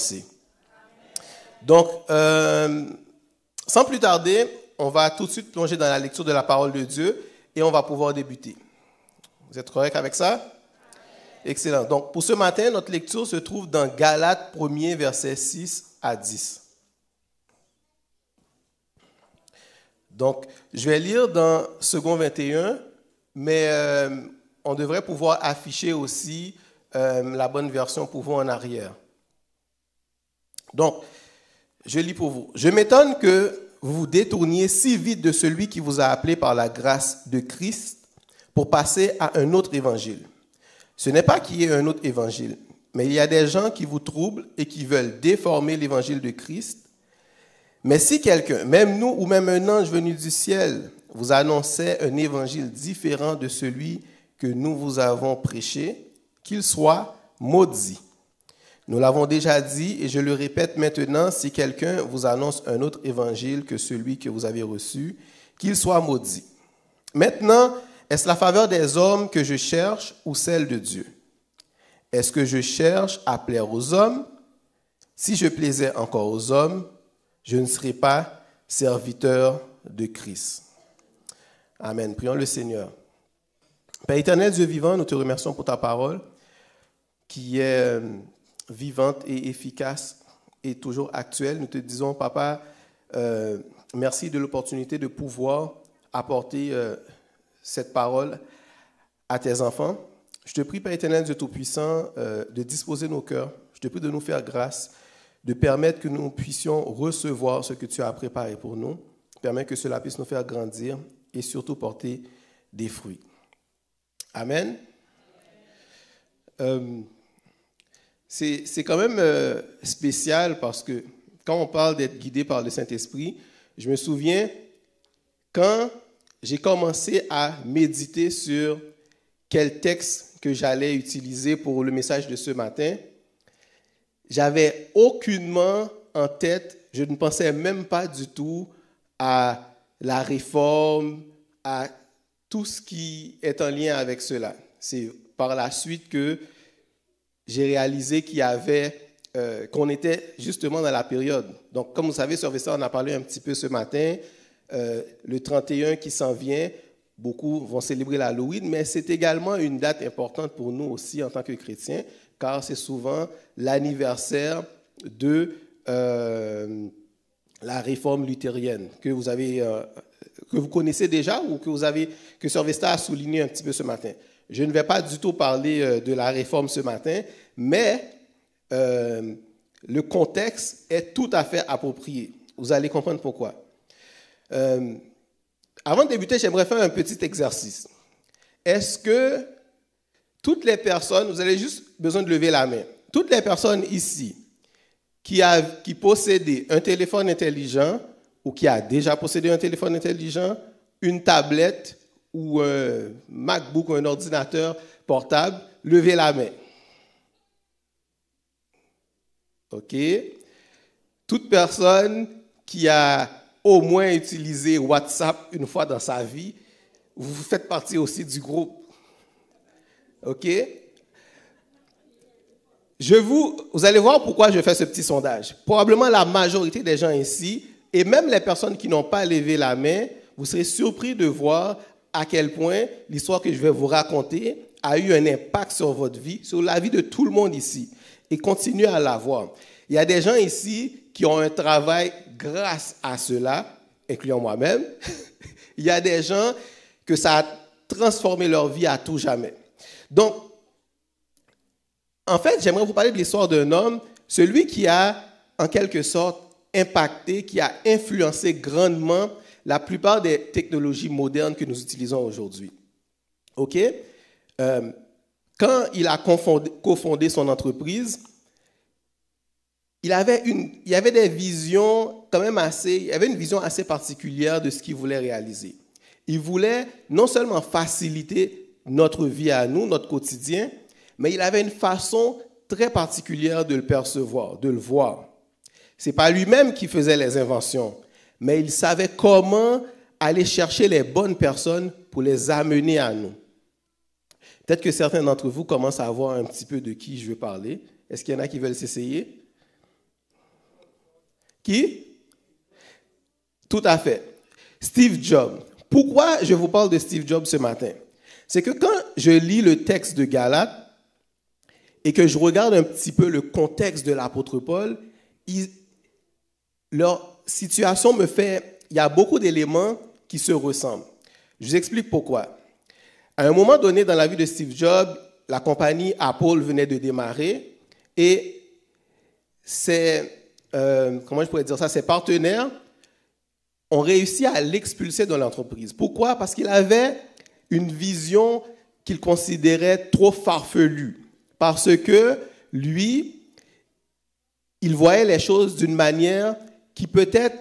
commencer. Donc, sans plus tarder, on va tout de suite plonger dans la lecture de la parole de Dieu et on va pouvoir débuter. Vous êtes correct avec ça? Excellent. Donc, pour ce matin, notre lecture se trouve dans Galates 1er, versets 6 à 10. Donc, je vais lire dans Second 21, mais on devrait pouvoir afficher aussi la bonne version pour vous en arrière. Donc, je lis pour vous. « Je m'étonne que vous vous détourniez si vite de celui qui vous a appelé par la grâce de Christ pour passer à un autre évangile. Ce n'est pas qu'il y ait un autre évangile, mais il y a des gens qui vous troublent et qui veulent déformer l'évangile de Christ. Mais si quelqu'un, même nous ou même un ange venu du ciel, vous annonçait un évangile différent de celui que nous vous avons prêché, qu'il soit maudit. Nous l'avons déjà dit et je le répète maintenant, si quelqu'un vous annonce un autre évangile que celui que vous avez reçu, qu'il soit maudit. Maintenant, est-ce la faveur des hommes que je cherche ou celle de Dieu? Est-ce que je cherche à plaire aux hommes? Si je plaisais encore aux hommes, je ne serais pas serviteur de Christ. Amen. Prions le Seigneur. Père éternel, Dieu vivant, nous te remercions pour ta parole qui est vivante et efficace et toujours actuelle. Nous te disons, Papa, merci de l'opportunité de pouvoir apporter cette parole à tes enfants. Je te prie, Père éternel, Dieu Tout-Puissant, de disposer nos cœurs. Je te prie de nous faire grâce, de permettre que nous puissions recevoir ce que tu as préparé pour nous. Permets que cela puisse nous faire grandir et surtout porter des fruits. Amen. C'est quand même spécial parce que quand on parle d'être guidé par le Saint-Esprit, je me souviens quand j'ai commencé à méditer sur quel texte que j'allais utiliser pour le message de ce matin, j'avais aucunement en tête, je ne pensais même pas du tout à la réforme, à tout ce qui est en lien avec cela. C'est par la suite que j'ai réalisé qu'il y avait, qu'on était justement dans la période. Donc, comme vous savez, sur Vesta, on a parlé un petit peu ce matin, le 31 qui s'en vient, beaucoup vont célébrer l'Halloween, mais c'est également une date importante pour nous aussi en tant que chrétiens, car c'est souvent l'anniversaire de la réforme luthérienne que vous connaissez déjà ou que Sœur Vesta a souligné un petit peu ce matin. Je ne vais pas du tout parler de la réforme ce matin, mais le contexte est tout à fait approprié. Vous allez comprendre pourquoi. Avant de débuter, j'aimerais faire un petit exercice. Est-ce que toutes les personnes, vous avez juste besoin de lever la main, toutes les personnes ici qui possédaient un téléphone intelligent ou qui a déjà possédé un téléphone intelligent, une tablette ou un MacBook ou un ordinateur portable, levez la main. OK? Toute personne qui a au moins utilisé WhatsApp une fois dans sa vie, vous faites partie aussi du groupe. OK? Vous allez voir pourquoi je fais ce petit sondage. Probablement la majorité des gens ici, et même les personnes qui n'ont pas levé la main, vous serez surpris de voir à quel point l'histoire que je vais vous raconter a eu un impact sur votre vie, sur la vie de tout le monde ici, et continue à l'avoir. Il y a des gens ici qui ont un travail grâce à cela, incluant moi-même. Il y a des gens que ça a transformé leur vie à tout jamais. Donc, en fait, j'aimerais vous parler de l'histoire d'un homme, celui qui a, en quelque sorte, impacté, qui a influencé grandement la plupart des technologies modernes que nous utilisons aujourd'hui. OK? Quand il a cofondé son entreprise, il y avait des visions quand même il y avait une vision assez particulière de ce qu'il voulait réaliser. Il voulait non seulement faciliter notre vie à nous, notre quotidien, mais il avait une façon très particulière de le percevoir, de le voir. Ce n'est pas lui-même qui faisait les inventions, mais il savait comment aller chercher les bonnes personnes pour les amener à nous. Peut-être que certains d'entre vous commencent à voir un petit peu de qui je veux parler. Est-ce qu'il y en a qui veulent s'essayer? Qui? Tout à fait. Steve Jobs. Pourquoi je vous parle de Steve Jobs ce matin? C'est que quand je lis le texte de Galates et que je regarde un petit peu le contexte de l'apôtre Paul, leur situation me fait... Il y a beaucoup d'éléments qui se ressemblent. Je vous explique pourquoi. À un moment donné dans la vie de Steve Jobs, la compagnie Apple venait de démarrer et ses partenaires ont réussi à l'expulser de l'entreprise. Pourquoi? Parce qu'il avait une vision qu'il considérait trop farfelue. Parce que lui, il voyait les choses d'une manière qui peut-être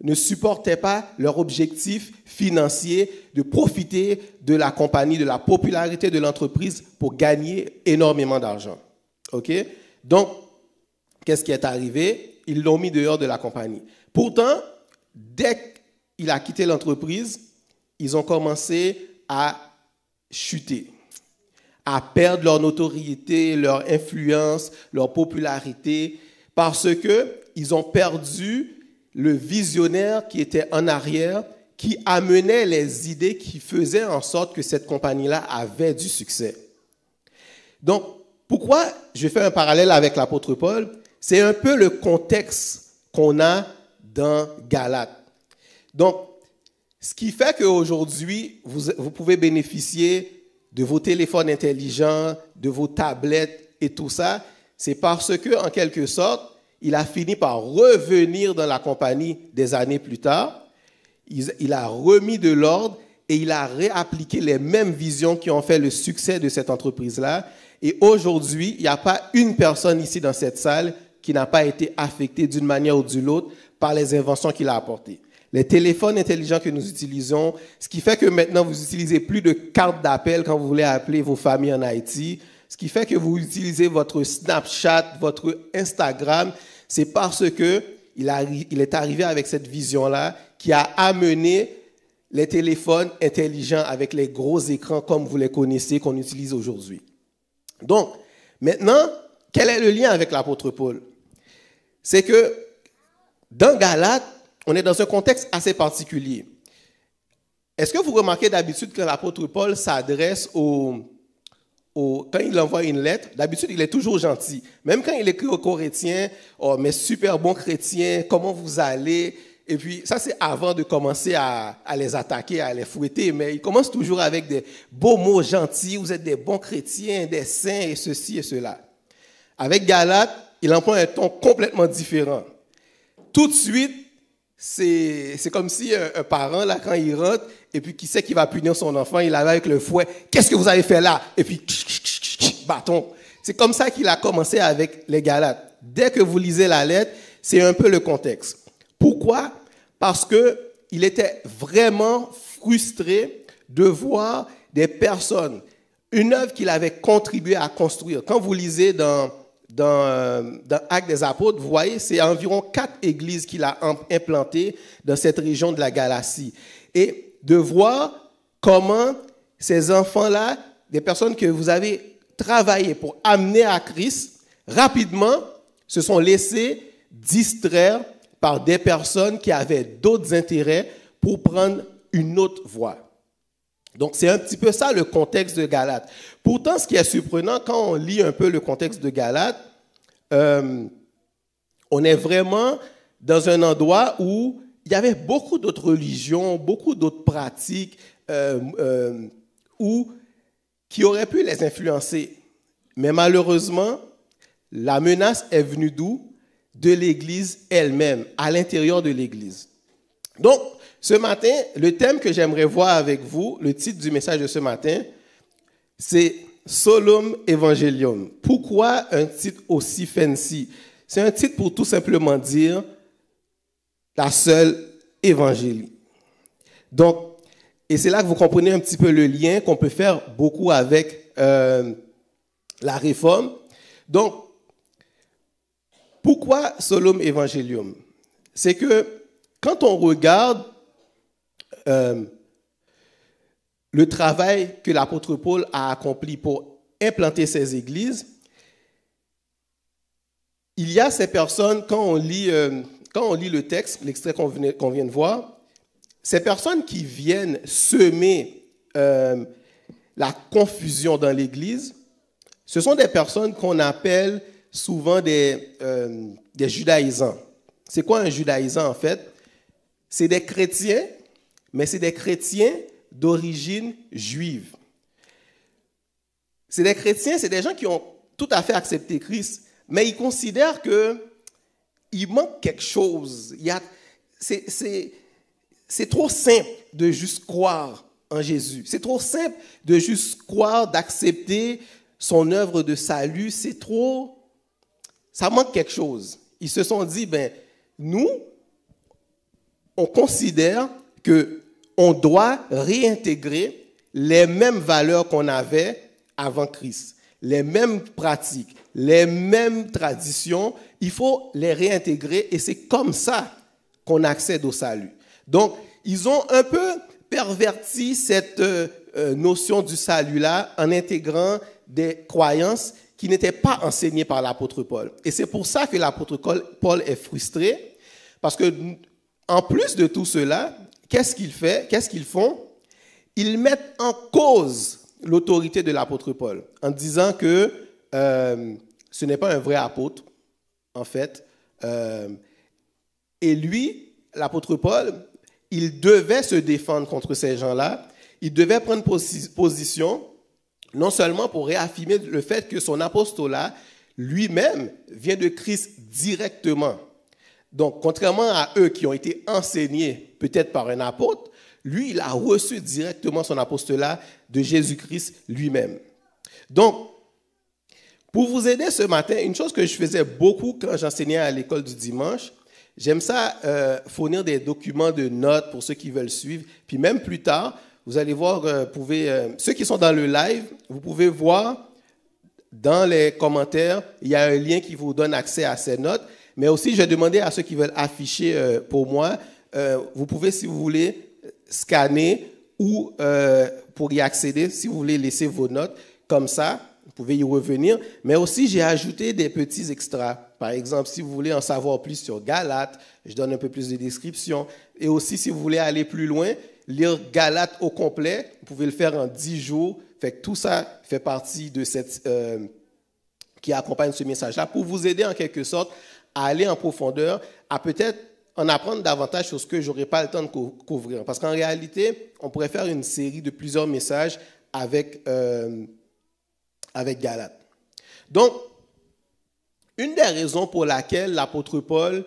ne supportait pas leur objectif financier de profiter de la compagnie, de la popularité de l'entreprise pour gagner énormément d'argent. OK? Donc, qu'est-ce qui est arrivé? Ils l'ont mis dehors de la compagnie. Pourtant, dès qu'il a quitté l'entreprise, ils ont commencé à chuter, à perdre leur notoriété, leur influence, leur popularité, parce qu'ils ont perdu le visionnaire qui était en arrière, qui amenait les idées qui faisaient en sorte que cette compagnie-là avait du succès. Donc, pourquoi je fais un parallèle avec l'apôtre Paul? C'est un peu le contexte qu'on a dans Galates. Donc, ce qui fait qu'aujourd'hui, vous pouvez bénéficier de vos téléphones intelligents, de vos tablettes et tout ça, c'est parce que, en quelque sorte, il a fini par revenir dans la compagnie des années plus tard. Il a remis de l'ordre et il a réappliqué les mêmes visions qui ont fait le succès de cette entreprise-là. Et aujourd'hui, il n'y a pas une personne ici dans cette salle qui n'a pas été affectée d'une manière ou d'une autre par les inventions qu'il a apportées. Les téléphones intelligents que nous utilisons, ce qui fait que maintenant vous utilisez plus de cartes d'appel quand vous voulez appeler vos familles en Haïti, ce qui fait que vous utilisez votre Snapchat, votre Instagram, c'est parce que il est arrivé avec cette vision-là qui a amené les téléphones intelligents avec les gros écrans comme vous les connaissez, qu'on utilise aujourd'hui. Donc, maintenant, quel est le lien avec l'apôtre Paul? C'est que dans Galates, on est dans un contexte assez particulier. Est-ce que vous remarquez d'habitude que l'apôtre Paul s'adresse quand il envoie une lettre, d'habitude, il est toujours gentil. Même quand il écrit aux Corinthiens, « Oh, mes super bons chrétiens, comment vous allez ?» Et puis, ça, c'est avant de commencer à les attaquer, à les fouetter. Mais il commence toujours avec des beaux mots gentils. « Vous êtes des bons chrétiens, des saints, et ceci et cela. » Avec Galates, il emploie un ton complètement différent. Tout de suite, c'est comme si un parent, là, quand il rentre, et puis qui sait qu'il va punir son enfant, il arrive avec le fouet. « Qu'est-ce que vous avez fait là ?» Et puis, bâton. C'est comme ça qu'il a commencé avec les Galates. Dès que vous lisez la lettre, c'est un peu le contexte. Pourquoi? Parce qu'il était vraiment frustré de voir des personnes, une œuvre qu'il avait contribué à construire. Quand vous lisez dans Actes des Apôtres, vous voyez, c'est environ 4 églises qu'il a implantées dans cette région de la Galatie. Et de voir comment ces enfants-là, des personnes que vous avez travaillé pour amener à Christ, rapidement se sont laissés distraire par des personnes qui avaient d'autres intérêts pour prendre une autre voie. Donc, c'est un petit peu ça le contexte de Galates. Pourtant, ce qui est surprenant, quand on lit un peu le contexte de Galates, on est vraiment dans un endroit où il y avait beaucoup d'autres religions, beaucoup d'autres pratiques qui auraient pu les influencer. Mais malheureusement, la menace est venue d'où? De l'Église elle-même, à l'intérieur de l'Église. Donc, ce matin, le thème que j'aimerais voir avec vous, le titre du message de ce matin, c'est Solum Evangelium. Pourquoi un titre aussi fancy? C'est un titre pour tout simplement dire la seule évangélie. Donc, et c'est là que vous comprenez un petit peu le lien qu'on peut faire beaucoup avec la réforme. Donc, pourquoi Solum Evangelium? C'est que quand on regarde le travail que l'apôtre Paul a accompli pour implanter ces églises, il y a ces personnes, quand on lit le texte, l'extrait qu'on vient de voir, ces personnes qui viennent semer la confusion dans l'Église, ce sont des personnes qu'on appelle souvent des judaïsants. C'est quoi un judaïsant en fait? C'est des chrétiens, mais c'est des chrétiens d'origine juive. C'est des chrétiens, c'est des gens qui ont tout à fait accepté Christ, mais ils considèrent qu'il manque quelque chose. C'est trop simple de juste croire en Jésus. C'est trop simple de juste croire, d'accepter son œuvre de salut. Ça manque quelque chose. Ils se sont dit, nous, on considère qu'on doit réintégrer les mêmes valeurs qu'on avait avant Christ, les mêmes pratiques, les mêmes traditions. Il faut les réintégrer et c'est comme ça qu'on accède au salut. Donc, ils ont un peu perverti cette notion du salut-là en intégrant des croyances qui n'étaient pas enseignées par l'apôtre Paul. Et c'est pour ça que l'apôtre Paul est frustré, parce que en plus de tout cela, qu'est-ce qu'ils font? Ils mettent en cause l'autorité de l'apôtre Paul en disant que ce n'est pas un vrai apôtre, en fait. Et lui, l'apôtre Paul, il devait se défendre contre ces gens-là. Il devait prendre position, non seulement pour réaffirmer le fait que son apostolat lui-même vient de Christ directement. Donc, contrairement à eux qui ont été enseignés peut-être par un apôtre, lui, il a reçu directement son apostolat de Jésus-Christ lui-même. Donc, pour vous aider ce matin, une chose que je faisais beaucoup quand j'enseignais à l'école du dimanche, j'aime ça fournir des documents de notes pour ceux qui veulent suivre. Puis même plus tard, vous allez voir, ceux qui sont dans le live, vous pouvez voir dans les commentaires, il y a un lien qui vous donne accès à ces notes. Mais aussi, je vais demander à ceux qui veulent afficher pour moi, vous pouvez, si vous voulez, scanner ou pour y accéder, si vous voulez laisser vos notes comme ça, vous pouvez y revenir. Mais aussi, j'ai ajouté des petits extras. Par exemple, si vous voulez en savoir plus sur Galates, je donne un peu plus de description. Et aussi, si vous voulez aller plus loin, lire Galates au complet, vous pouvez le faire en 10 jours. Fait que tout ça fait partie de cette qui accompagne ce message-là pour vous aider en quelque sorte à aller en profondeur, à peut-être en apprendre davantage sur ce que je n'aurai pas le temps de couvrir. Parce qu'en réalité, on pourrait faire une série de plusieurs messages avec Galates. Donc, une des raisons pour laquelle l'apôtre Paul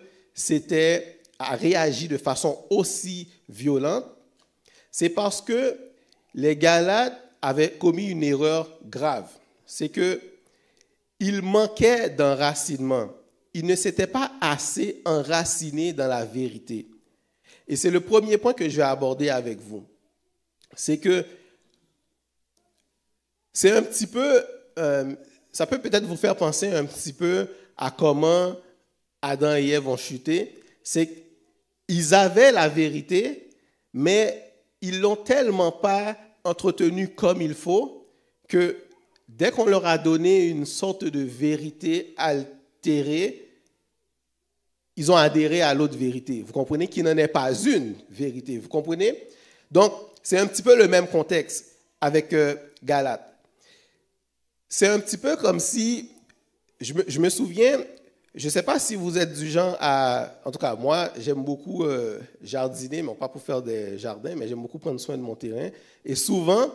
a réagi de façon aussi violente, c'est parce que les Galates avaient commis une erreur grave. C'est qu'ils manquaient d'enracinement. Ils ne s'étaient pas assez enracinés dans la vérité. Et c'est le premier point que je vais aborder avec vous. C'est que c'est un petit peu, ça peut peut-être vous faire penser un petit peu à comment Adam et Ève ont chuté. C'est qu'ils avaient la vérité, mais ils ne l'ont tellement pas entretenue comme il faut que dès qu'on leur a donné une sorte de vérité altérée, ils ont adhéré à l'autre vérité. Vous comprenez qu'il n'en est pas une vérité. Vous comprenez? Donc, c'est un petit peu le même contexte avec Galates. C'est un petit peu comme si, je me souviens, je ne sais pas si vous êtes du genre à... En tout cas, moi, j'aime beaucoup jardiner, mais pas pour faire des jardins, mais j'aime beaucoup prendre soin de mon terrain. Et souvent,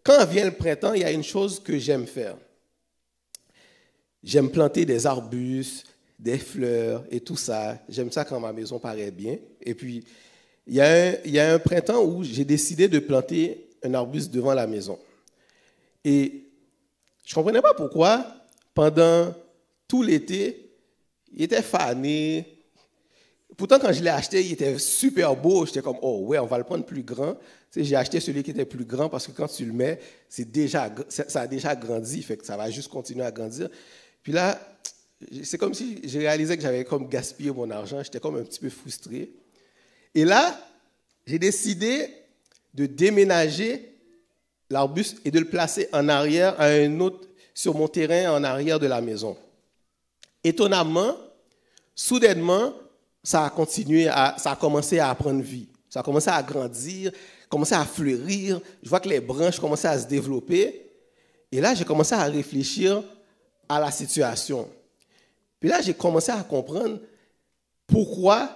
quand vient le printemps, il y a une chose que j'aime faire. J'aime planter des arbustes, des fleurs et tout ça. J'aime ça quand ma maison paraît bien. Et puis, il y a un printemps où j'ai décidé de planter un arbuste devant la maison. Et je ne comprenais pas pourquoi, pendant tout l'été, il était fané. Pourtant, quand je l'ai acheté, il était super beau. J'étais comme, oh ouais, on va le prendre plus grand. Tu sais, j'ai acheté celui qui était plus grand parce que quand tu le mets, ça a déjà grandi, fait que ça va juste continuer à grandir. Puis là, c'est comme si j'ai réalisé que j'avais comme gaspillé mon argent. J'étais comme un petit peu frustré. Et là, j'ai décidé de déménager l'arbuste et de le placer en arrière à un autre, sur mon terrain en arrière de la maison. étonnamment, soudainement, ça a commencé à prendre vie. Ça a commencé à grandir, commencé à fleurir. Je vois que les branches commençaient à se développer. Et là, j'ai commencé à réfléchir à la situation. Puis là, j'ai commencé à comprendre pourquoi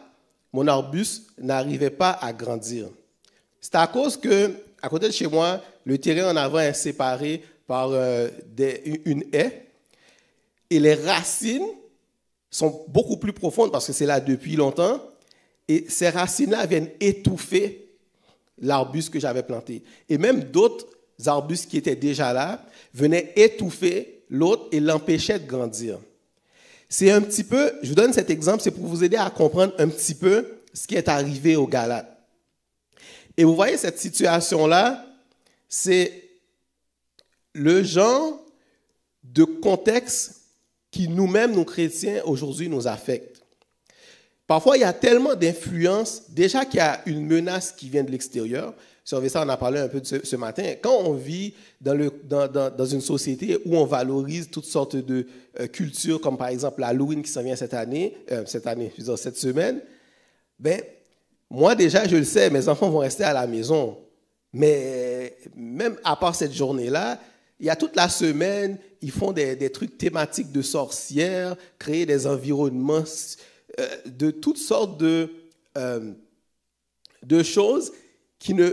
mon arbuste n'arrivait pas à grandir. C'est à cause que, à côté de chez moi, le terrain en avant est séparé par une haie. Et les racines sont beaucoup plus profondes parce que c'est là depuis longtemps. Et ces racines-là viennent étouffer l'arbuste que j'avais planté. Et même d'autres arbustes qui étaient déjà là venaient étouffer l'autre et l'empêchaient de grandir. C'est un petit peu, je vous donne cet exemple, c'est pour vous aider à comprendre un petit peu ce qui est arrivé aux Galates. Et vous voyez, cette situation-là, c'est le genre de contexte qui nous-mêmes, nous chrétiens, aujourd'hui, nous affecte. Parfois, il y a tellement d'influence, déjà qu'il y a une menace qui vient de l'extérieur. Ça, on a parlé un peu de ce matin. Quand on vit dans une société où on valorise toutes sortes de cultures, comme par exemple l'Halloween qui s'en vient cette semaine, ben, moi déjà, je le sais, mes enfants vont rester à la maison. Mais même à part cette journée-là, il y a toute la semaine, ils font des trucs thématiques de sorcières, créer des environnements de toutes sortes de choses qui ne,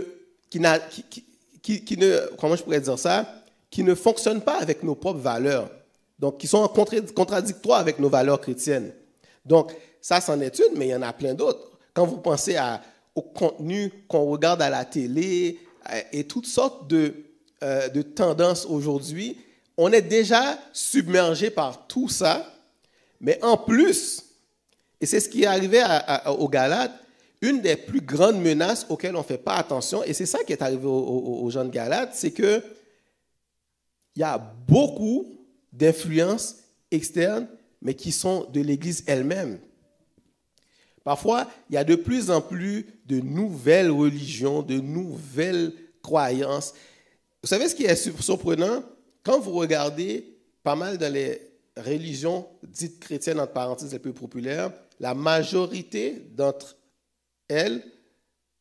comment je pourrais dire ça, qui ne fonctionnent pas avec nos propres valeurs, donc qui sont contradictoires avec nos valeurs chrétiennes. Donc, ça, c'en est une, mais il y en a plein d'autres. Quand vous pensez au contenu qu'on regarde à la télé et toutes sortes de tendances aujourd'hui, on est déjà submergé par tout ça, mais en plus, et c'est ce qui est arrivé aux Galates, une des plus grandes menaces auxquelles on ne fait pas attention, et c'est ça qui est arrivé aux gens de Galates, c'est qu'il y a beaucoup d'influences externes, mais qui sont de l'Église elle-même. Parfois, il y a de plus en plus de nouvelles religions, de nouvelles croyances. Vous savez ce qui est surprenant? Quand vous regardez pas mal dans les religions dites chrétiennes, entre parenthèses, les plus populaires, la majorité d'entre elles,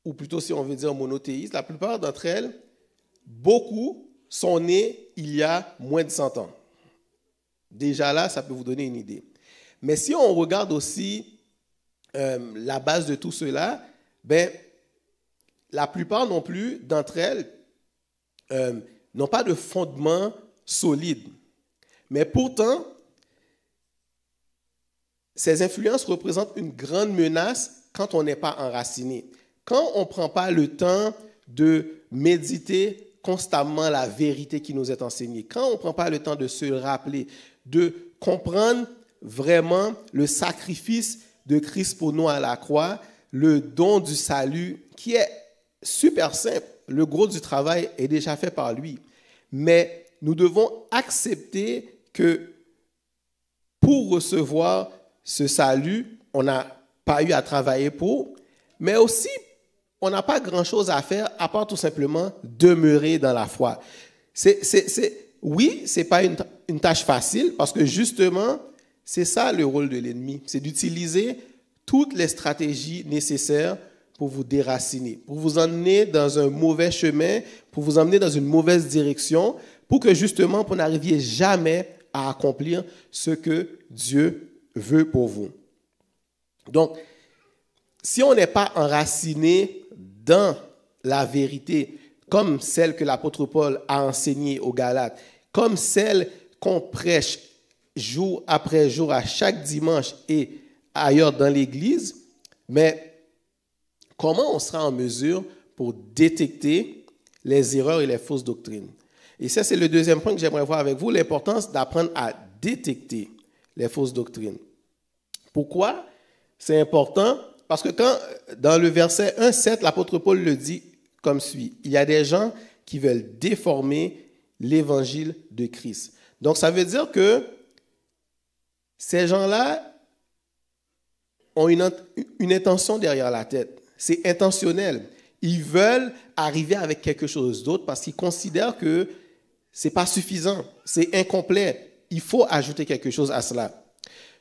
ou plutôt si on veut dire monothéistes, la plupart d'entre elles, beaucoup sont nées il y a moins de 100 ans. Déjà là, ça peut vous donner une idée. Mais si on regarde aussi la base de tout cela, ben, la plupart non plus d'entre elles n'ont pas de fondement solide. Mais pourtant, ces influences représentent une grande menace quand on n'est pas enraciné. Quand on ne prend pas le temps de méditer constamment la vérité qui nous est enseignée, quand on ne prend pas le temps de se rappeler, de comprendre vraiment le sacrifice de Christ pour nous à la croix, le don du salut qui est super simple. Le gros du travail est déjà fait par lui. Mais nous devons accepter que pour recevoir ce salut, on n'a pas eu à travailler pour, mais aussi on n'a pas grand-chose à faire à part tout simplement demeurer dans la foi. Oui, ce n'est pas une tâche facile parce que justement, c'est ça le rôle de l'ennemi, c'est d'utiliser toutes les stratégies nécessaires pour vous déraciner, pour vous emmener dans un mauvais chemin, pour vous emmener dans une mauvaise direction, pour que justement, vous n'arriviez jamais à accomplir ce que Dieu veut pour vous. Donc, si on n'est pas enraciné dans la vérité, comme celle que l'apôtre Paul a enseignée aux Galates, comme celle qu'on prêche jour après jour, à chaque dimanche et ailleurs dans l'Église, mais comment on sera en mesure pour détecter les erreurs et les fausses doctrines? Et ça, c'est le deuxième point que j'aimerais voir avec vous, l'importance d'apprendre à détecter les fausses doctrines. Pourquoi c'est important? Parce que quand, dans le verset 1,7, l'apôtre Paul le dit comme suit. Il y a des gens qui veulent déformer l'évangile de Christ. Donc, ça veut dire que ces gens-là ont une intention derrière la tête. C'est intentionnel. Ils veulent arriver avec quelque chose d'autre parce qu'ils considèrent que ce n'est pas suffisant, c'est incomplet. Il faut ajouter quelque chose à cela.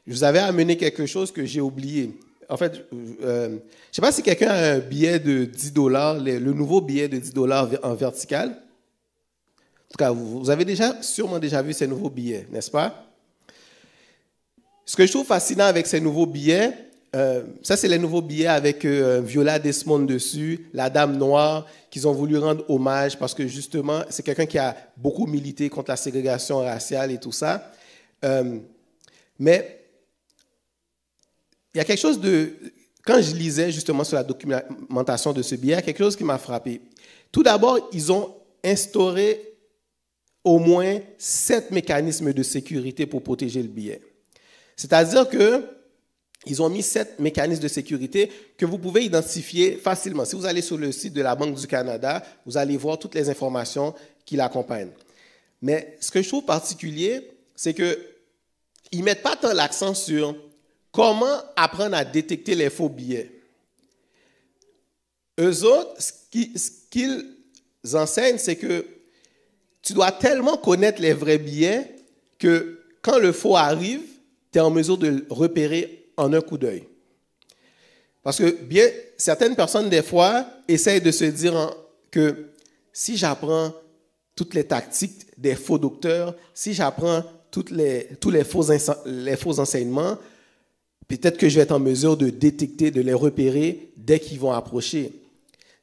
je vous avais amené quelque chose que j'ai oublié. En fait, je ne sais pas si quelqu'un a un billet de $10, le nouveau billet de $10 en vertical. En tout cas, vous avez sûrement déjà vu ces nouveaux billets, n'est-ce pas? Ce que je trouve fascinant avec ces nouveaux billets, ça c'est les nouveaux billets avec Viola Desmond dessus, la Dame Noire, qu'ils ont voulu rendre hommage parce que justement, c'est quelqu'un qui a beaucoup milité contre la ségrégation raciale et tout ça. Mais il y a quelque chose quand je lisais justement sur la documentation de ce billet, il y a quelque chose qui m'a frappé. Tout d'abord, ils ont instauré au moins 7 mécanismes de sécurité pour protéger le billet. C'est-à-dire qu'ils ont mis 7 mécanismes de sécurité que vous pouvez identifier facilement. Si vous allez sur le site de la Banque du Canada, vous allez voir toutes les informations qui l'accompagnent. Mais ce que je trouve particulier, c'est qu'ils ne mettent pas tant l'accent sur comment apprendre à détecter les faux billets. Eux autres, ce qu'ils enseignent, c'est que tu dois tellement connaître les vrais billets que quand le faux arrive, tu es en mesure de le repérer en un coup d'œil. Parce que certaines personnes, des fois, essayent de se dire que si j'apprends toutes les tactiques des faux docteurs, si j'apprends tous les faux enseignements, peut-être que je vais être en mesure de détecter, de les repérer dès qu'ils vont approcher.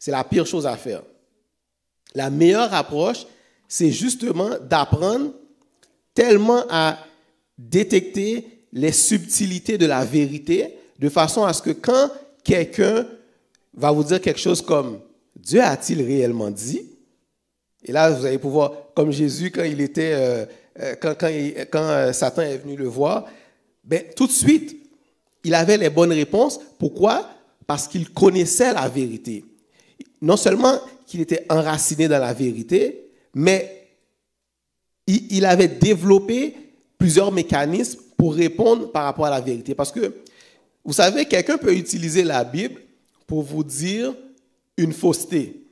C'est la pire chose à faire. La meilleure approche, c'est justement d'apprendre tellement à détecter les subtilités de la vérité, de façon à ce que quand quelqu'un va vous dire quelque chose comme « Dieu a-t-il réellement dit ?» Et là, vous allez pouvoir, comme Jésus, quand Satan est venu le voir, tout de suite, il avait les bonnes réponses. Pourquoi? Parce qu'il connaissait la vérité. Non seulement qu'il était enraciné dans la vérité, mais il avait développé plusieurs mécanismes pour répondre par rapport à la vérité. Parce que, vous savez, quelqu'un peut utiliser la Bible pour vous dire une fausseté,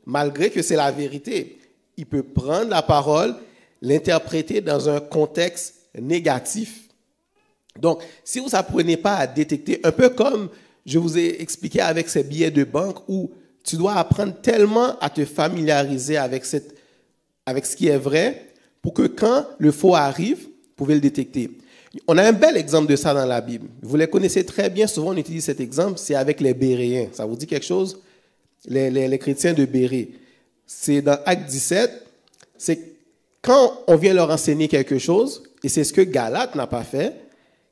malgré que c'est la vérité. Il peut prendre la parole, l'interpréter dans un contexte négatif. Donc, si vous n'apprenez pas à détecter, un peu comme je vous ai expliqué avec ces billets de banque, où tu dois apprendre tellement à te familiariser avec ce qui est vrai, pour que quand le faux arrive, vous pouvez le détecter. On a un bel exemple de ça dans la Bible. Vous les connaissez très bien, souvent on utilise cet exemple, c'est avec les Béréens. Ça vous dit quelque chose? Les chrétiens de Bérée. C'est dans Acte 17, c'est quand on vient leur enseigner quelque chose, et c'est ce que Galate n'a pas fait,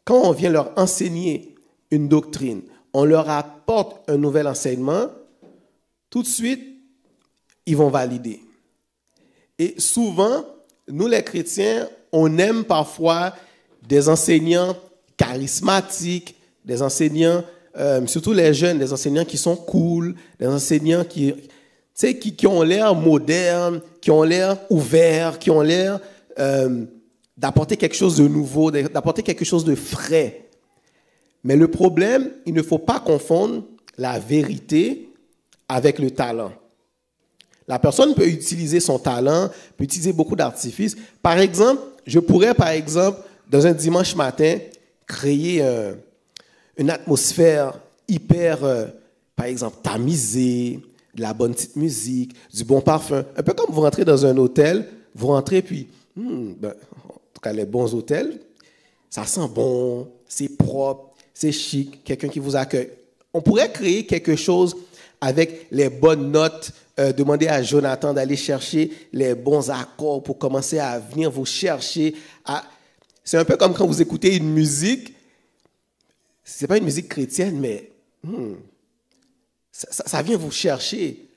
quand on vient leur enseigner une doctrine, on leur apporte un nouvel enseignement, tout de suite, ils vont valider. Et souvent, nous les chrétiens, on aime parfois des enseignants charismatiques, des enseignants, surtout les jeunes, des enseignants qui sont cool, des enseignants qui ont l'air modernes, qui ont l'air ouverts, qui ont l'air d'apporter quelque chose de nouveau, d'apporter quelque chose de frais. Mais le problème, il ne faut pas confondre la vérité avec le talent. La personne peut utiliser son talent, peut utiliser beaucoup d'artifices. Par exemple, je pourrais, dans un dimanche matin, créer une atmosphère hyper, par exemple, tamisée, de la bonne petite musique, du bon parfum. Un peu comme vous rentrez dans un hôtel, vous rentrez puis, en tout cas les bons hôtels, ça sent bon, c'est propre, c'est chic, quelqu'un qui vous accueille. On pourrait créer quelque chose avec les bonnes notes, demander à Jonathan d'aller chercher les bons accords pour commencer à venir vous chercher. C'est un peu comme quand vous écoutez une musique, ce n'est pas une musique chrétienne, mais ça vient vous chercher.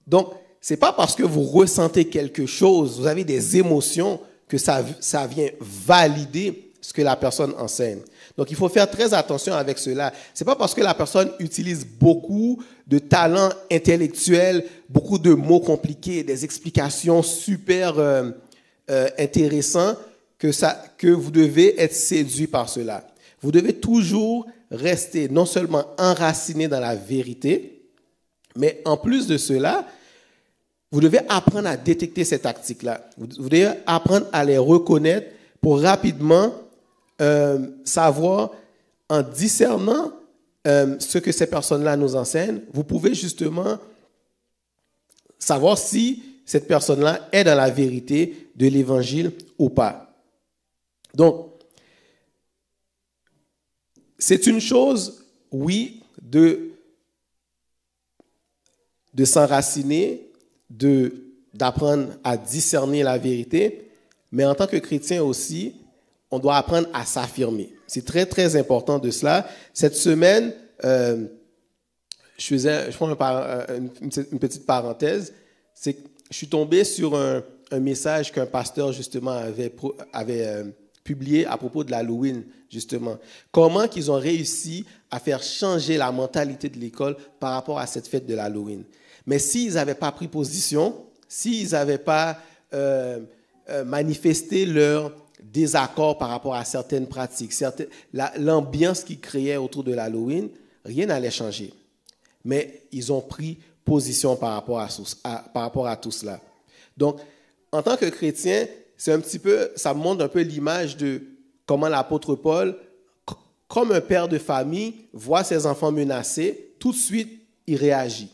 Donc, ce n'est pas parce que vous ressentez quelque chose, vous avez des émotions, que ça vient valider ce que la personne enseigne. Donc, il faut faire très attention avec cela. Ce n'est pas parce que la personne utilise beaucoup de talents intellectuels, beaucoup de mots compliqués, des explications super intéressantes, que vous devez être séduit par cela. Vous devez toujours rester non seulement enraciné dans la vérité, mais en plus de cela, vous devez apprendre à détecter ces tactiques-là. Vous devez apprendre à les reconnaître pour rapidement savoir, en discernant ce que ces personnes-là nous enseignent, vous pouvez justement savoir si cette personne-là est dans la vérité de l'Évangile ou pas. Donc, c'est une chose, oui, de s'enraciner, d'apprendre à discerner la vérité, mais en tant que chrétien aussi, on doit apprendre à s'affirmer. C'est très, très important de cela. Cette semaine, je prends une petite parenthèse, c'est que je suis tombé sur un message qu'un pasteur, justement, avait publié à propos de l'Halloween, justement. Comment qu'ils ont réussi à faire changer la mentalité de l'école par rapport à cette fête de l'Halloween. Mais s'ils n'avaient pas pris position, s'ils n'avaient pas manifesté leur désaccord par rapport à certaines pratiques, l'ambiance qu'ils créaient autour de l'Halloween, rien n'allait changer. Mais ils ont pris position par rapport à tout cela. Donc, en tant que chrétien, ça montre un peu l'image de comment l'apôtre Paul, comme un père de famille, voit ses enfants menacés, tout de suite, il réagit.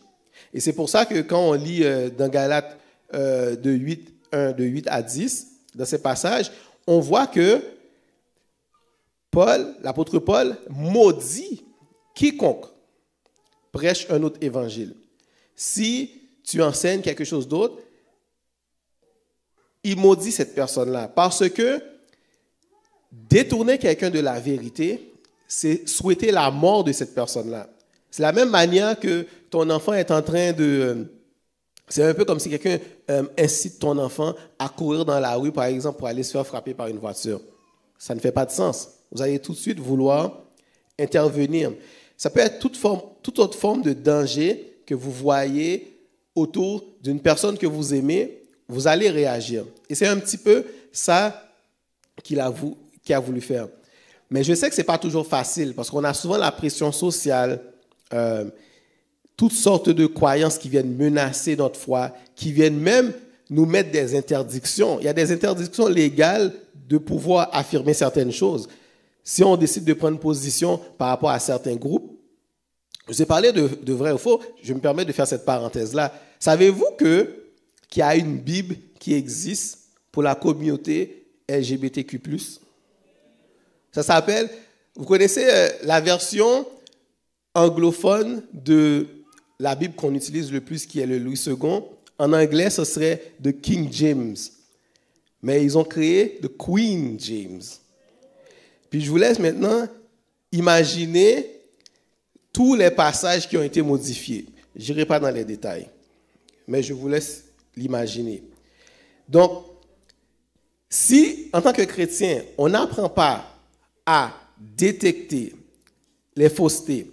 Et c'est pour ça que quand on lit dans Galates de 8 à 10, dans ces passages, on voit que l'apôtre Paul maudit quiconque prêche un autre évangile. Si tu enseignes quelque chose d'autre, il maudit cette personne-là. Parce que détourner quelqu'un de la vérité, c'est souhaiter la mort de cette personne-là. C'est la même manière que ton enfant est en train de... C'est un peu comme si quelqu'un incite ton enfant à courir dans la rue, par exemple, pour aller se faire frapper par une voiture. Ça ne fait pas de sens. Vous allez tout de suite vouloir intervenir. Ça peut être toute autre forme de danger que vous voyez autour d'une personne que vous aimez, vous allez réagir. Et c'est un petit peu ça qu'il a voulu faire. Mais je sais que ce n'est pas toujours facile, parce qu'on a souvent la pression sociale, toutes sortes de croyances qui viennent menacer notre foi, qui viennent même nous mettre des interdictions. Il y a des interdictions légales de pouvoir affirmer certaines choses. Si on décide de prendre position par rapport à certains groupes, je vous ai parlé de vrai ou faux, je me permets de faire cette parenthèse-là. Savez-vous qu'il y a une Bible qui existe pour la communauté LGBTQ+. Ça s'appelle, vous connaissez la version anglophone de la Bible qu'on utilise le plus, qui est le Louis II. En anglais, ce serait The King James. Mais ils ont créé The Queen James. Puis je vous laisse maintenant imaginer tous les passages qui ont été modifiés. Je n'irai pas dans les détails, mais je vous laisse l'imaginer. Donc, si, en tant que chrétien, on n'apprend pas à détecter les faussetés,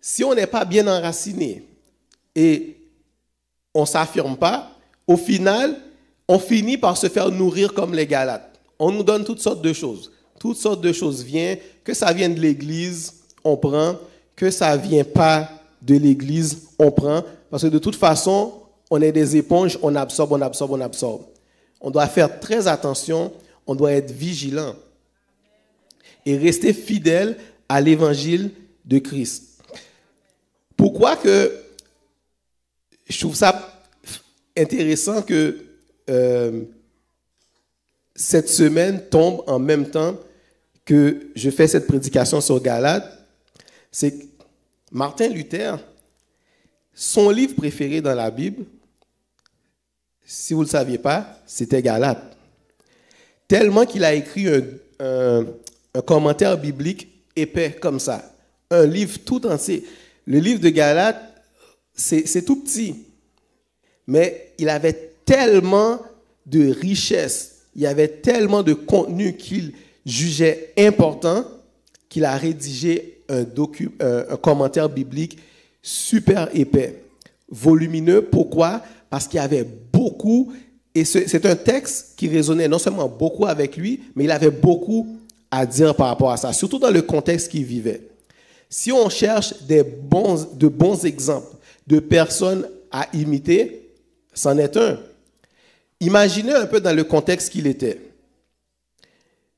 si on n'est pas bien enraciné et on ne s'affirme pas, au final, on finit par se faire nourrir comme les Galates. On nous donne toutes sortes de choses. Toutes sortes de choses viennent, que ça vienne de l'Église, on prend, que ça ne vient pas de l'Église, on prend, parce que de toute façon, on est des éponges, on absorbe, on absorbe, on absorbe. On doit faire très attention, on doit être vigilant et rester fidèle à l'évangile de Christ. Pourquoi que je trouve ça intéressant que cette semaine tombe en même temps que je fais cette prédication sur Galates, c'est que Martin Luther, son livre préféré dans la Bible, si vous ne le saviez pas, c'était Galates. Tellement qu'il a écrit un commentaire biblique épais comme ça. Un livre tout entier. Le livre de Galates, c'est tout petit. Mais il avait tellement de richesse, il y avait tellement de contenu qu'il jugeait important qu'il a rédigé un commentaire biblique super épais, volumineux. Pourquoi? Parce qu'il y avait beaucoup, et c'est un texte qui résonnait non seulement beaucoup avec lui, mais il avait beaucoup à dire par rapport à ça, surtout dans le contexte qu'il vivait. Si on cherche de bons exemples de personnes à imiter, c'en est un. Imaginez un peu dans le contexte qu'il était.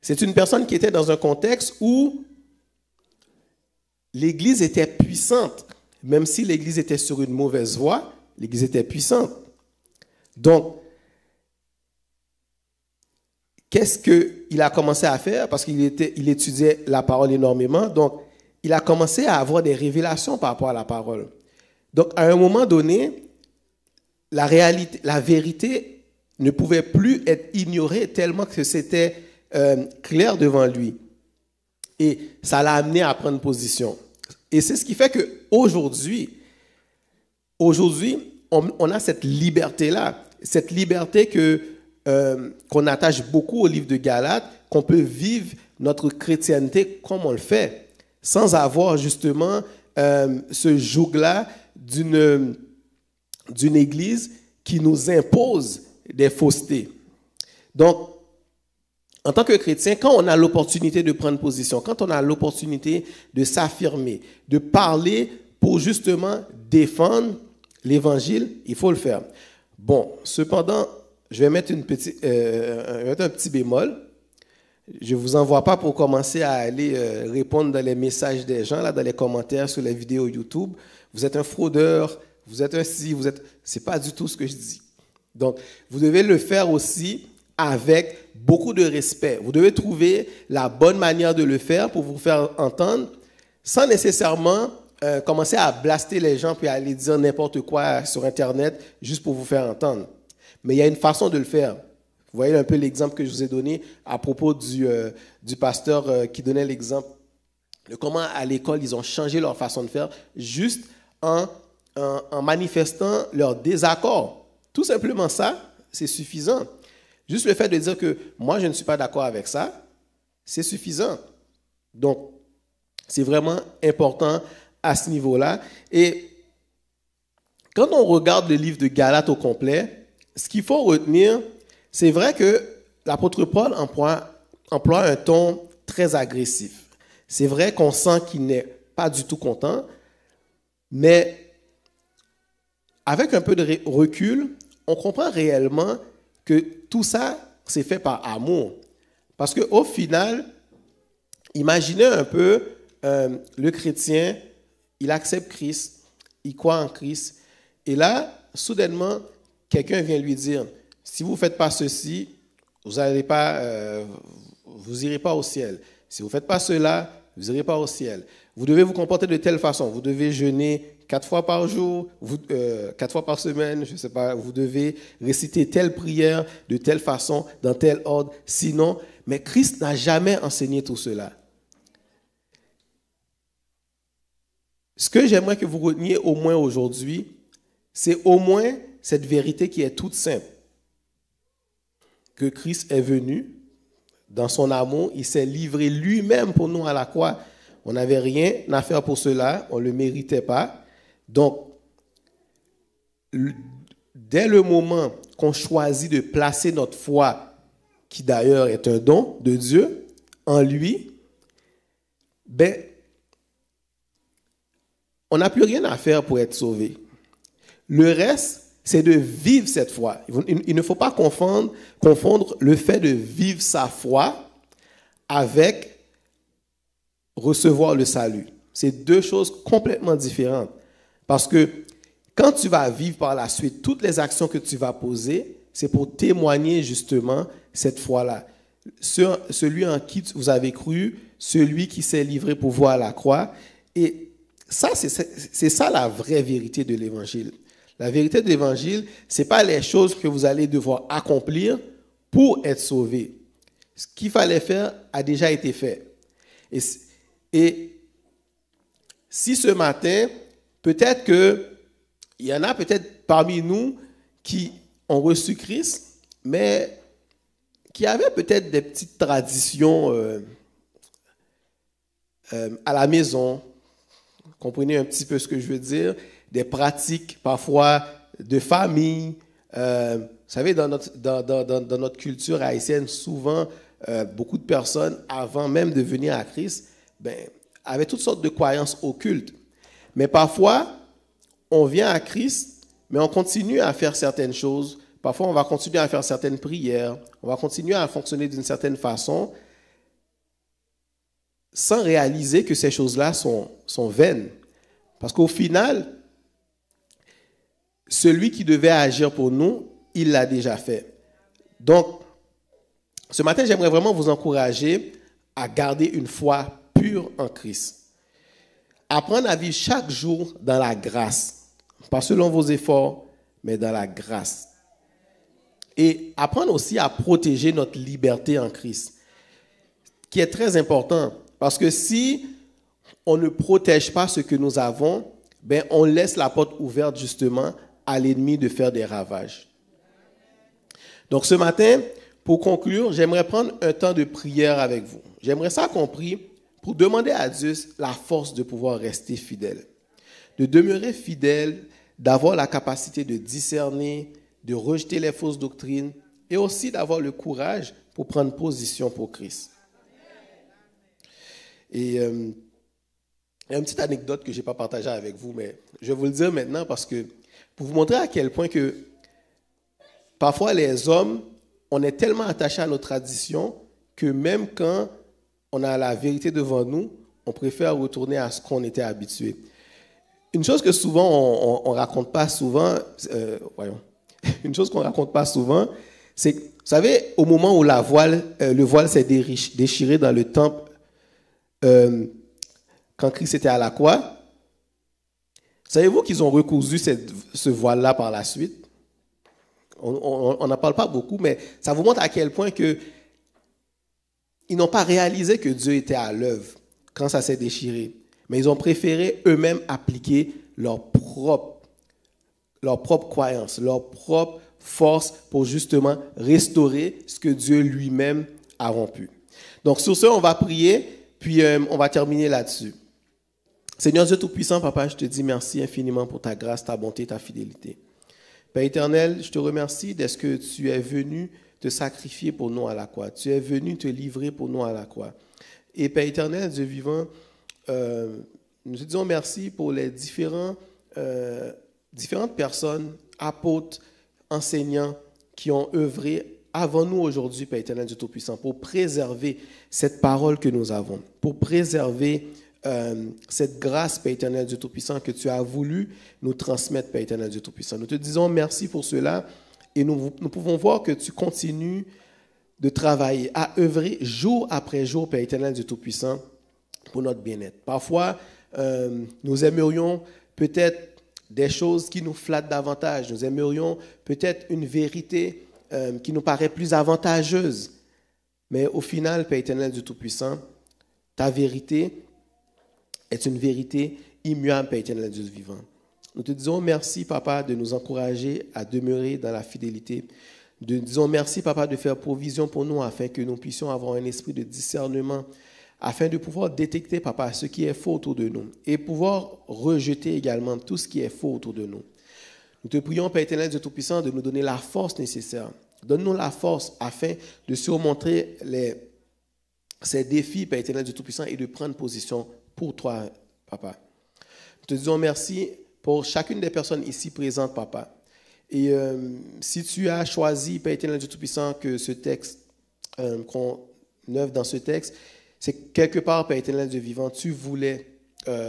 C'est une personne qui était dans un contexte où l'Église était puissante. Même si l'Église était sur une mauvaise voie, l'Église était puissante. Donc, qu'est-ce qu'il a commencé à faire? Parce qu'il étudiait la parole énormément. Donc, il a commencé à avoir des révélations par rapport à la parole. Donc, à un moment donné, la vérité ne pouvait plus être ignorée tellement que c'était clair devant lui. Et ça l'a amené à prendre position. Et c'est ce qui fait qu'aujourd'hui, on a cette liberté-là, cette liberté qu'on attache beaucoup au livre de Galates, qu'on peut vivre notre chrétienté comme on le fait, sans avoir justement ce joug-là d'une église qui nous impose des faussetés. Donc, en tant que chrétien, quand on a l'opportunité de prendre position, quand on a l'opportunité de s'affirmer, de parler pour justement défendre l'évangile, il faut le faire. Bon, cependant, je vais mettre un petit bémol. Je ne vous envoie pas pour commencer à aller répondre dans les messages des gens, là, dans les commentaires sur les vidéos YouTube. Vous êtes un fraudeur, vous êtes un ci, vous êtes... Ce n'est pas du tout ce que je dis. Donc, vous devez le faire aussi avec beaucoup de respect. Vous devez trouver la bonne manière de le faire pour vous faire entendre sans nécessairement commencer à blaster les gens puis à aller dire n'importe quoi sur Internet juste pour vous faire entendre. Mais il y a une façon de le faire. Vous voyez un peu l'exemple que je vous ai donné à propos du pasteur qui donnait l'exemple de comment à l'école ils ont changé leur façon de faire juste en manifestant leur désaccord. Tout simplement ça, c'est suffisant. Juste le fait de dire que moi, je ne suis pas d'accord avec ça, c'est suffisant. Donc, c'est vraiment important à ce niveau-là. Et quand on regarde le livre de Galates au complet, ce qu'il faut retenir, c'est vrai que l'apôtre Paul emploie un ton très agressif. C'est vrai qu'on sent qu'il n'est pas du tout content, mais avec un peu de recul, on comprend réellement que tout ça, c'est fait par amour. Parce qu'au final, imaginez un peu le chrétien, il accepte Christ, il croit en Christ, et là, soudainement, quelqu'un vient lui dire, si vous ne faites pas ceci, vous n'irez pas au ciel. Si vous ne faites pas cela, vous n'irez pas au ciel. Vous devez vous comporter de telle façon. Vous devez jeûner 4 fois par jour, 4 fois par semaine, je ne sais pas. Vous devez réciter telle prière de telle façon, dans tel ordre. Sinon, mais Christ n'a jamais enseigné tout cela. Ce que j'aimerais que vous reteniez au moins aujourd'hui, c'est au moins cette vérité qui est toute simple. Que Christ est venu, dans son amour, il s'est livré lui-même pour nous à la croix. On n'avait rien à faire pour cela, on ne le méritait pas. Donc, dès le moment qu'on choisit de placer notre foi, qui d'ailleurs est un don de Dieu, en lui, ben, on n'a plus rien à faire pour être sauvé. Le reste, c'est de vivre cette foi. Il ne faut pas confondre le fait de vivre sa foi avec recevoir le salut. C'est deux choses complètement différentes. Parce que quand tu vas vivre par la suite, toutes les actions que tu vas poser, c'est pour témoigner justement cette foi-là. Celui en qui vous avez cru, celui qui s'est livré pour voir à la croix. Et ça, c'est ça la vraie vérité de l'Évangile. La vérité de l'Évangile, ce n'est pas les choses que vous allez devoir accomplir pour être sauvé. Ce qu'il fallait faire a déjà été fait. Et si ce matin, peut-être qu'il y en a peut-être parmi nous qui ont reçu Christ, mais qui avaient peut-être des petites traditions à la maison. Comprenez un petit peu ce que je veux dire? Des pratiques parfois de famille. Vous savez, dans notre culture haïtienne, souvent, beaucoup de personnes, avant même de venir à Christ, avaient toutes sortes de croyances occultes. Mais parfois, on vient à Christ, mais on continue à faire certaines choses. Parfois, on va continuer à faire certaines prières. On va continuer à fonctionner d'une certaine façon. sans réaliser que ces choses-là sont vaines. Parce qu'au final, celui qui devait agir pour nous, il l'a déjà fait. Donc, ce matin, j'aimerais vraiment vous encourager à garder une foi pure en Christ. Apprendre à vivre chaque jour dans la grâce. Pas selon vos efforts, mais dans la grâce. Et apprendre aussi à protéger notre liberté en Christ, qui est très important. Parce que si on ne protège pas ce que nous avons, ben on laisse la porte ouverte justement à l'ennemi de faire des ravages. Donc ce matin, pour conclure, j'aimerais prendre un temps de prière avec vous. J'aimerais ça qu'on prie pour demander à Dieu la force de pouvoir rester fidèle, de demeurer fidèle, d'avoir la capacité de discerner, de rejeter les fausses doctrines et aussi d'avoir le courage pour prendre position pour Christ. Et il y a une petite anecdote que je n'ai pas partagée avec vous, mais je vais vous le dire maintenant parce que pour vous montrer à quel point que parfois les hommes, on est tellement attachés à nos traditions que même quand on a la vérité devant nous, on préfère retourner à ce qu'on était habitué. Une chose que souvent on raconte pas souvent, une chose qu'on raconte pas souvent, c'est que, vous savez, au moment où le voile s'est déchiré dans le temple, quand Christ était à la croix, savez-vous qu'ils ont recousu ce voile-là par la suite? On n'en parle pas beaucoup, mais ça vous montre à quel point que ils n'ont pas réalisé que Dieu était à l'œuvre quand ça s'est déchiré. Mais ils ont préféré eux-mêmes appliquer leur propre croyance, leur propre force pour justement restaurer ce que Dieu lui-même a rompu. Donc sur ce, on va prier, puis on va terminer là-dessus. Seigneur Dieu Tout-Puissant, Papa, je te dis merci infiniment pour ta grâce, ta bonté, ta fidélité. Père éternel, je te remercie d'être que tu es venu te sacrifier pour nous à la croix. Tu es venu te livrer pour nous à la croix. Et Père éternel, Dieu vivant, nous te disons merci pour les différentes personnes, apôtres, enseignants qui ont œuvré avant nous aujourd'hui, Père éternel Dieu Tout-Puissant, pour préserver cette parole que nous avons, pour préserver cette grâce, Père éternel Dieu Tout-Puissant, que tu as voulu nous transmettre, Père éternel Dieu Tout-Puissant. Nous te disons merci pour cela et nous pouvons voir que tu continues de travailler, à œuvrer jour après jour, Père éternel Dieu Tout-Puissant, pour notre bien-être. Parfois, nous aimerions peut-être des choses qui nous flattent davantage. Nous aimerions peut-être une vérité qui nous paraît plus avantageuse. Mais au final, Père éternel Dieu Tout-Puissant, ta vérité est une vérité immuable, Père éternel Dieu vivant. Nous te disons merci, Papa, de nous encourager à demeurer dans la fidélité. Nous te disons merci, Papa, de faire provision pour nous afin que nous puissions avoir un esprit de discernement, afin de pouvoir détecter, Papa, ce qui est faux autour de nous et pouvoir rejeter également tout ce qui est faux autour de nous. Nous te prions, Père éternel Dieu Tout-Puissant, de nous donner la force nécessaire. Donne-nous la force afin de surmonter ces défis, Père éternel Dieu Tout-Puissant, et de prendre position pour toi, Papa. Nous te disons merci pour chacune des personnes ici présentes, Papa. Et si tu as choisi, Père éternel Dieu Tout-Puissant, que ce texte, qu'on œuvre dans ce texte, c'est quelque part, Père éternel Dieu vivant, tu voulais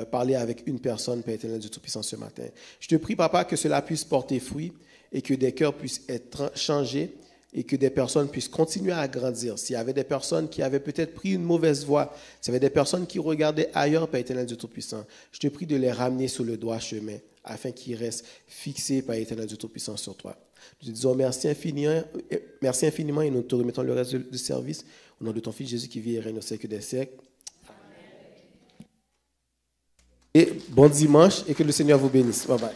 parler avec une personne, Père éternel Dieu Tout-Puissant, ce matin. Je te prie, Papa, que cela puisse porter fruit et que des cœurs puissent être changés et que des personnes puissent continuer à grandir. S'il y avait des personnes qui avaient peut-être pris une mauvaise voie, s'il y avait des personnes qui regardaient ailleurs, Père éternel Dieu Tout-Puissant, je te prie de les ramener sur le droit chemin afin qu'ils restent fixés, Père éternel Dieu Tout-Puissant, sur toi. Nous te disons merci infiniment et nous te remettons le reste du service au nom de ton Fils Jésus qui vit et règne au siècle des siècles. Amen. Et bon dimanche et que le Seigneur vous bénisse. Bye bye.